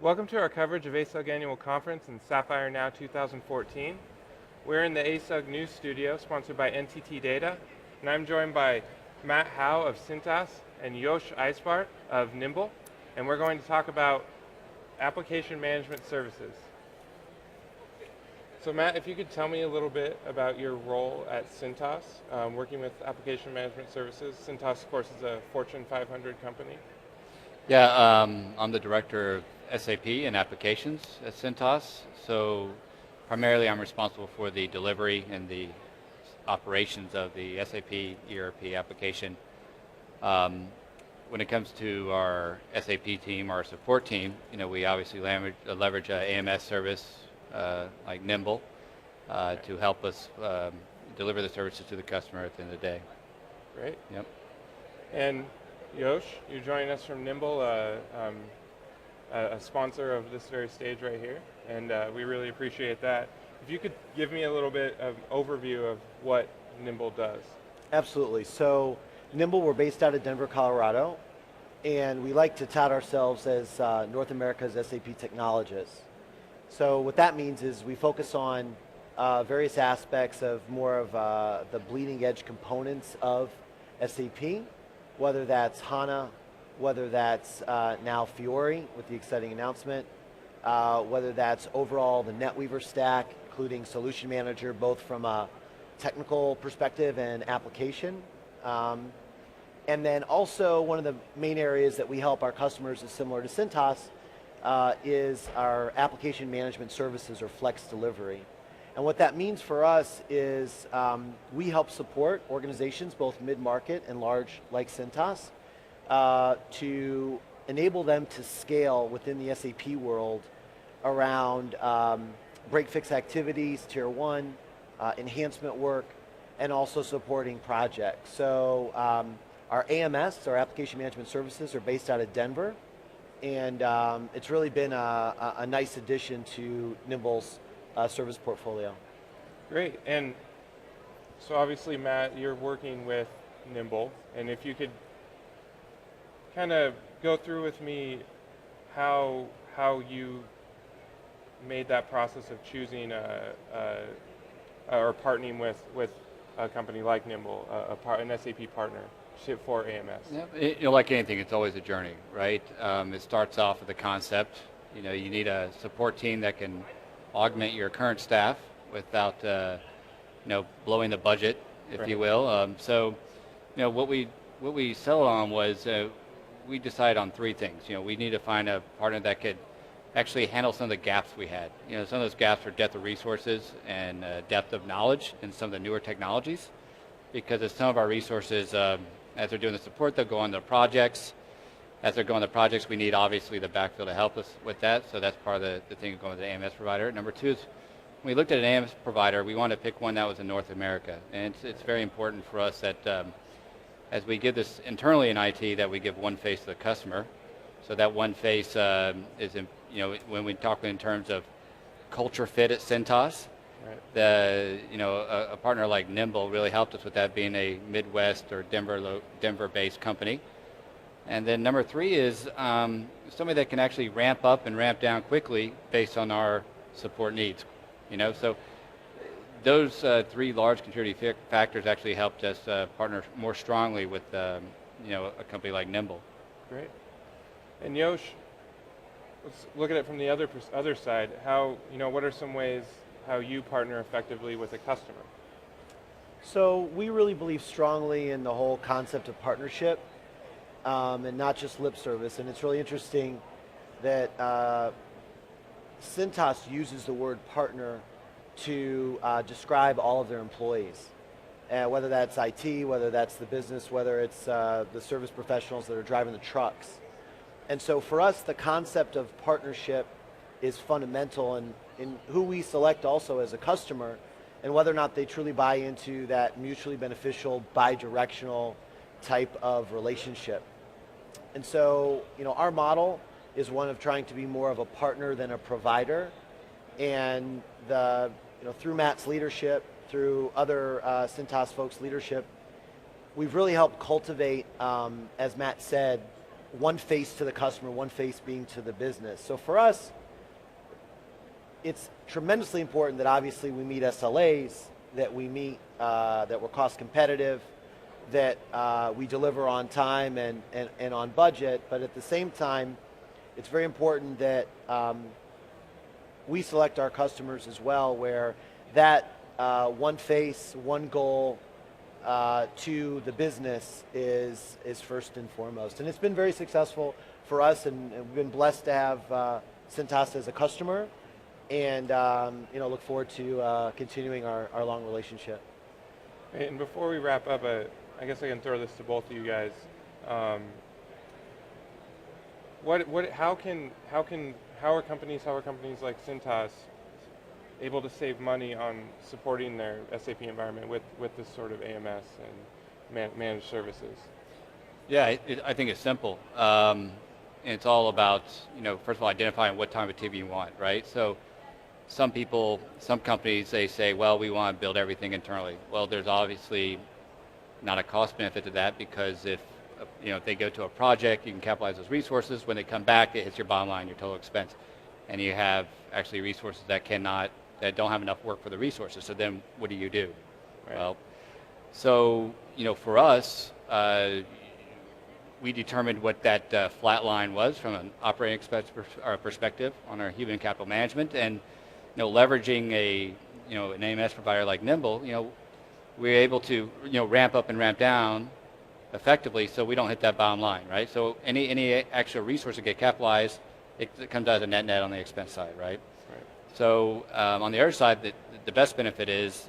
Welcome to our coverage of ASUG Annual Conference in Sapphire Now 2014. We're in the ASUG News Studio, sponsored by NTT Data, and I'm joined by Matt Howe of Cintas and Josh Eisbart of Nimbl, and we're going to talk about application management services. So Matt, if you could tell me a little bit about your role at Cintas, working with application management services. Cintas, of course, is a Fortune 500 company. Yeah, I'm the director of SAP and applications at Cintas. So primarily I'm responsible for the delivery and the operations of the SAP ERP application. When it comes to our SAP team, our support team, we obviously leverage AMS service like Nimbl to help us deliver the services to the customer at the end of the day. Great. Yep. And Josh, you're joining us from Nimbl, a sponsor of this very stage right here, and we really appreciate that. If you could give me a little bit of overview of what Nimbl does. Absolutely. So Nimbl, we're based out of Denver, Colorado, and we like to tout ourselves as North America's SAP technologists. So what that means is we focus on various aspects of more of the bleeding edge components of SAP, whether that's HANA, whether that's now Fiori with the exciting announcement, whether that's overall the NetWeaver stack, including Solution Manager, both from a technical perspective and application. And then also one of the main areas that we help our customers is similar to Cintas, is our application management services or flex delivery. And what that means for us is we help support organizations, both mid-market and large like Cintas, to enable them to scale within the SAP world around break-fix activities, tier 1, enhancement work, and also supporting projects. So our AMS, our application management services, are based out of Denver, and it's really been a nice addition to Nimbl's service portfolio. Great. And so obviously, Matt, you're working with Nimbl, and if you could kind of go through with me how you made that process of choosing or partnering with a company like Nimbl, an SAP partner for AMS. Yeah, like anything, it's always a journey, right? It starts off with a concept. You need a support team that can augment your current staff without, blowing the budget, if you will. So, what we settled on was we decided on three things. We need to find a partner that could actually handle some of the gaps we had. Some of those gaps are depth of resources and depth of knowledge in some of the newer technologies, because as some of our resources, as they're doing the support, they'll go on the projects. As they're going to projects, we need obviously the backfill to help us with that. So that's part of the thing of going with the AMS provider. Number two is, when we looked at an AMS provider, we wanted to pick one that was in North America. And it's very important for us that as we give this internally in IT, that we give one face to the customer. So that one face is, when we talk in terms of culture fit at Cintas, right. A partner like Nimbl really helped us with that, being a Midwest or Denver-based company. And then number three is somebody that can actually ramp up and ramp down quickly based on our support needs. So those three large contributing factors actually helped us partner more strongly with a company like Nimbl. Great. And Josh, let's look at it from the other side. What are some ways how you partner effectively with a customer? So we really believe strongly in the whole concept of partnership. And not just lip service. And it's really interesting that Cintas uses the word partner to describe all of their employees, whether that's IT, whether that's the business, whether it's the service professionals that are driving the trucks. And so for us, the concept of partnership is fundamental in who we select also as a customer, and whether or not they truly buy into that mutually beneficial, bi-directional type of relationship. And so, our model is one of trying to be more of a partner than a provider. And through Matt's leadership, through other Cintas folks' leadership, we've really helped cultivate, as Matt said, one face to the customer, one face being to the business. So for us, it's tremendously important that obviously we meet SLAs, that we meet, that we're cost competitive, that we deliver on time and on budget, but at the same time, it's very important that we select our customers as well, where that one face, one goal to the business is first and foremost. And it's been very successful for us, and we've been blessed to have Cintas as a customer, and look forward to continuing our long relationship. And before we wrap up, I guess I can throw this to both of you guys. How are companies like Cintas able to save money on supporting their SAP environment with this sort of AMS and managed services? Yeah, I think it's simple. And it's all about, first of all, identifying what type of team you want, right? So some companies, they say, well, we want to build everything internally. Well, there's obviously not a cost benefit to that, because if they go to a project, you can capitalize those resources. When they come back, it hits your bottom line, your total expense. And you have actually resources that don't have enough work for the resources. So then what do you do? Right. Well, so, for us, we determined what that flat line was from an operating expense perspective on our human capital management, and leveraging an AMS provider like Nimbl, we're able to ramp up and ramp down effectively, so we don't hit that bottom line, right? So any extra resource that get capitalized, it comes out as a net on the expense side, right? Right. So on the other side, the best benefit is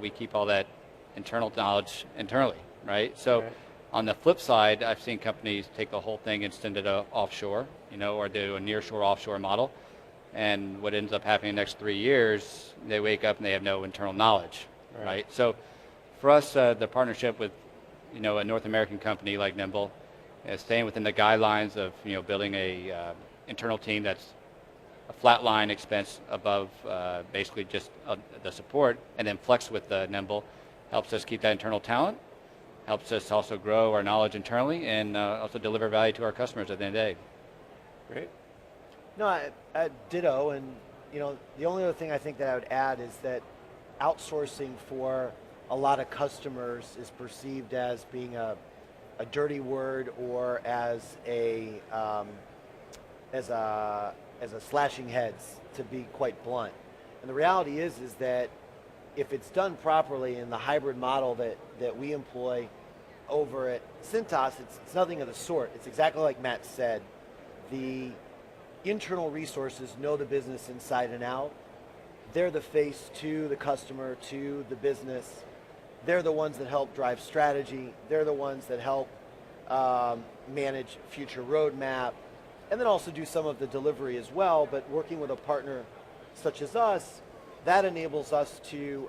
we keep all that internal knowledge internally, right? So. Right. On the flip side, I've seen companies take the whole thing and send it offshore, or do a nearshore offshore model. And what ends up happening in the next 3 years, they wake up and they have no internal knowledge, right? So for us, the partnership with, a North American company like Nimbl, staying within the guidelines of, building a internal team that's a flat line expense above basically just the support, and then flex with Nimbl, helps us keep that internal talent, helps us also grow our knowledge internally, and also deliver value to our customers at the end of the day. Great. No, I ditto, and the only other thing I think that I would add is that outsourcing for a lot of customers is perceived as being a dirty word, or as a slashing heads, to be quite blunt. And the reality is that if it's done properly in the hybrid model that we employ over at Cintas, it's nothing of the sort. It's exactly like Matt said. The internal resources know the business inside and out. They're the face to the customer, to the business. They're the ones that help drive strategy. They're the ones that help manage future roadmap, and then also do some of the delivery as well. But working with a partner such as us, that enables us to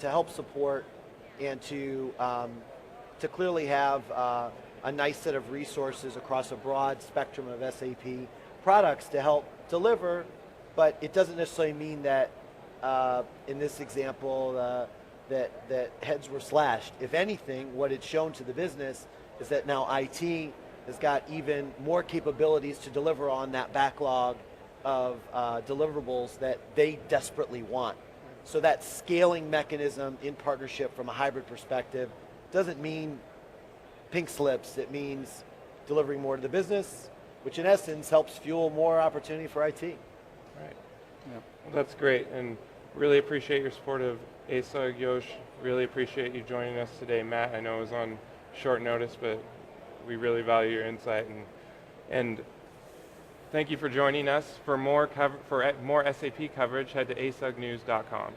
help support and to clearly have a nice set of resources across a broad spectrum of SAP products to help deliver. But it doesn't necessarily mean that in this example that heads were slashed. If anything, what it's shown to the business is that now IT has got even more capabilities to deliver on that backlog of deliverables that they desperately want. So that scaling mechanism in partnership from a hybrid perspective doesn't mean pink slips. It means delivering more to the business, which in essence helps fuel more opportunity for IT. Right. Yeah. Well, that's great, and really appreciate your support of ASUG, Yosh. Really appreciate you joining us today, Matt. I know it was on short notice, but we really value your insight, and thank you for joining us. For more SAP coverage, head to asugnews.com.